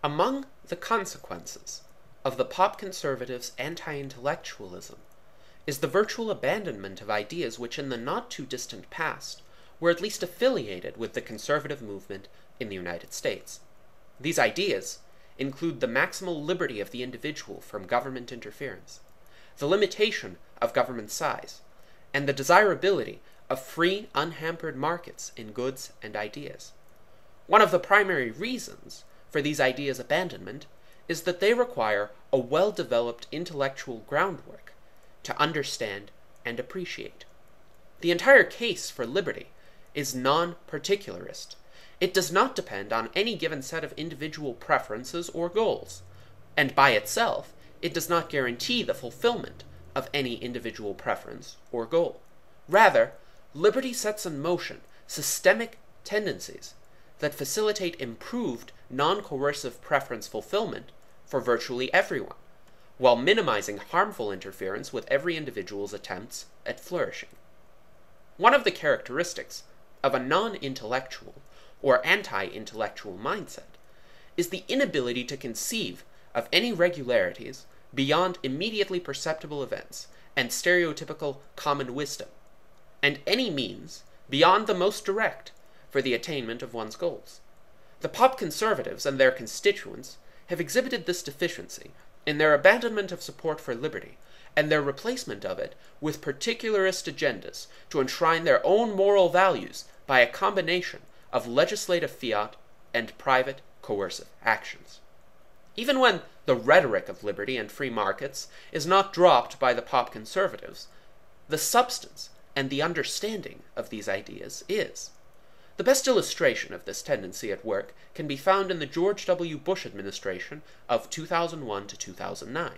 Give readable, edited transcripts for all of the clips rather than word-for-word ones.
Among the consequences of the pop-conservatives' anti-intellectualism is the virtual abandonment of ideas which in the not-too-distant past were at least affiliated with the conservative movement in the United States. These ideas include the maximal liberty of the individual from government interference, the limitation of government size, and the desirability of free, unhampered markets in goods and ideas. One of the primary reasons for these ideas' abandonment is that they require a well-developed intellectual groundwork to understand and appreciate. The entire case for liberty is non-particularist. It does not depend on any given set of individual preferences or goals, and by itself, it does not guarantee the fulfillment of any individual preference or goal. Rather, liberty sets in motion systemic tendencies that facilitate improved non-coercive preference fulfillment for virtually everyone, while minimizing harmful interference with every individual's attempts at flourishing. One of the characteristics of a non-intellectual or anti-intellectual mindset is the inability to conceive of any regularities beyond immediately perceptible events and stereotypical common wisdom, and any means beyond the most direct for the attainment of one's goals. The pop-conservatives and their constituents have exhibited this deficiency in their abandonment of support for liberty and their replacement of it with particularist agendas to enshrine their own moral values by a combination of legislative fiat and private coercive actions. Even when the rhetoric of liberty and free markets is not dropped by the pop-conservatives, the substance and the understanding of these ideas is. The best illustration of this tendency at work can be found in the George W. Bush administration of 2001 to 2009,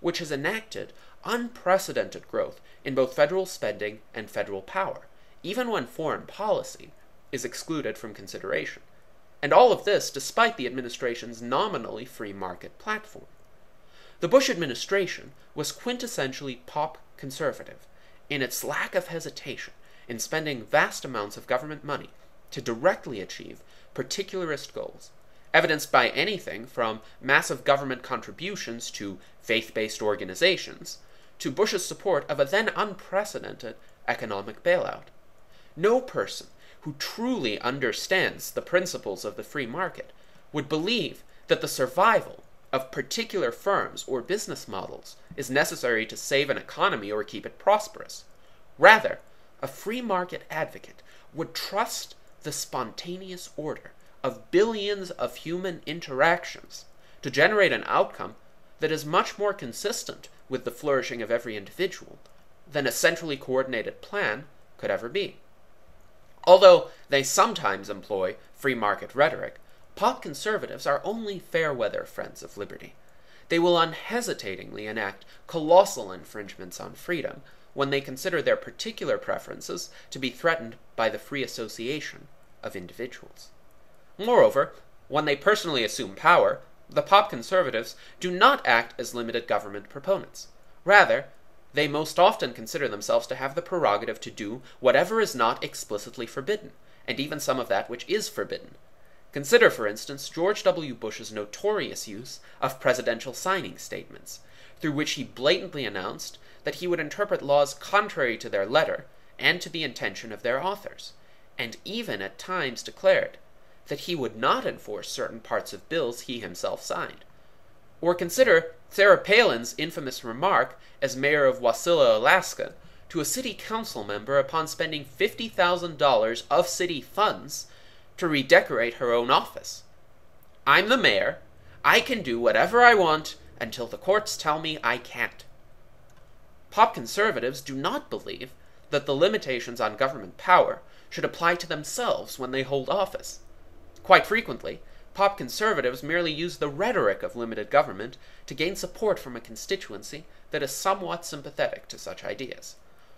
which has enacted unprecedented growth in both federal spending and federal power, even when foreign policy is excluded from consideration. And all of this despite the administration's nominally free market platform. The Bush administration was quintessentially pop-conservative in its lack of hesitation in spending vast amounts of government money to directly achieve particularist goals, evidenced by anything from massive government contributions to faith-based organizations to Bush's support of a then unprecedented economic bailout. No person who truly understands the principles of the free market would believe that the survival of particular firms or business models is necessary to save an economy or keep it prosperous. Rather, a free market advocate would trust the spontaneous order of billions of human interactions to generate an outcome that is much more consistent with the flourishing of every individual than a centrally coordinated plan could ever be. Although they sometimes employ free market rhetoric, pop-conservatives are only fair-weather friends of liberty. They will unhesitatingly enact colossal infringements on freedom when they consider their particular preferences to be threatened by the free association of individuals. Moreover, when they personally assume power, the pop-conservatives do not act as limited government proponents. Rather, they most often consider themselves to have the prerogative to do whatever is not explicitly forbidden, and even some of that which is forbidden. Consider, for instance, George W. Bush's notorious use of presidential signing statements, through which he blatantly announced that he would interpret laws contrary to their letter and to the intention of their authors, and even at times declared that he would not enforce certain parts of bills he himself signed. Or consider Sarah Palin's infamous remark as mayor of Wasilla, Alaska, to a city council member upon spending $50,000 of city funds to redecorate her own office. "I'm the mayor. I can do whatever I want until the courts tell me I can't." Pop-conservatives do not believe that the limitations on government power should apply to themselves when they hold office. Quite frequently, pop-conservatives merely use the rhetoric of limited government to gain support from a constituency that is somewhat sympathetic to such ideas.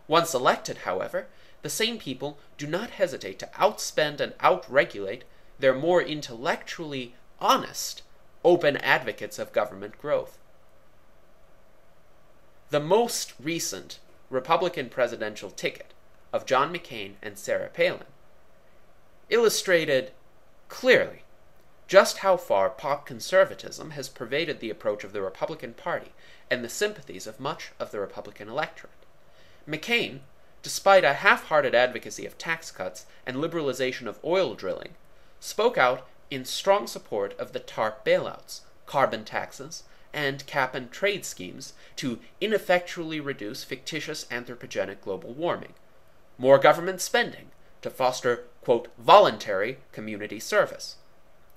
Once elected, however, the same people do not hesitate to outspend and outregulate their more intellectually honest, open advocates of government growth. The most recent Republican presidential ticket of John McCain and Sarah Palin illustrated clearly just how far pop-conservatism has pervaded the approach of the Republican Party and the sympathies of much of the Republican electorate. McCain, despite a half-hearted advocacy of tax cuts and liberalization of oil drilling, spoke out in strong support of the TARP bailouts, carbon taxes, and cap-and-trade schemes to ineffectually reduce fictitious anthropogenic global warming, more government spending to foster, quote, voluntary community service,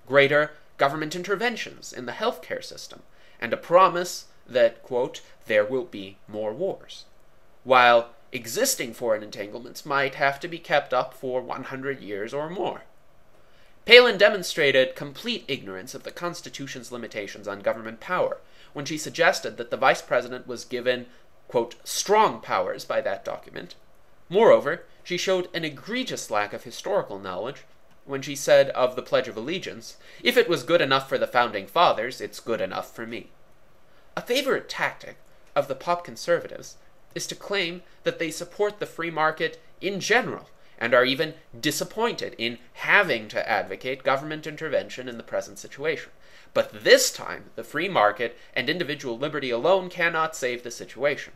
greater government interventions in the healthcare system, and a promise that, quote, there will be more wars, while existing foreign entanglements might have to be kept up for 100 years or more. Palin demonstrated complete ignorance of the Constitution's limitations on government power when she suggested that the vice president was given, quote, strong powers by that document. Moreover, she showed an egregious lack of historical knowledge when she said of the Pledge of Allegiance, "If it was good enough for the Founding Fathers, it's good enough for me." A favorite tactic of the pop conservatives is to claim that they support the free market in general, and are even disappointed in having to advocate government intervention in the present situation. But this time, the free market and individual liberty alone cannot save the situation.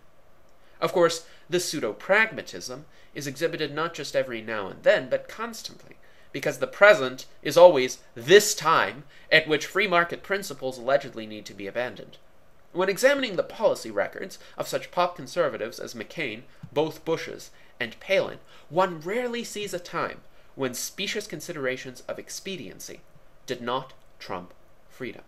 Of course, this pseudo-pragmatism is exhibited not just every now and then, but constantly, because the present is always this time at which free market principles allegedly need to be abandoned. When examining the policy records of such pop conservatives as McCain, both Bushes, and Palin, one rarely sees a time when specious considerations of expediency did not trump freedom.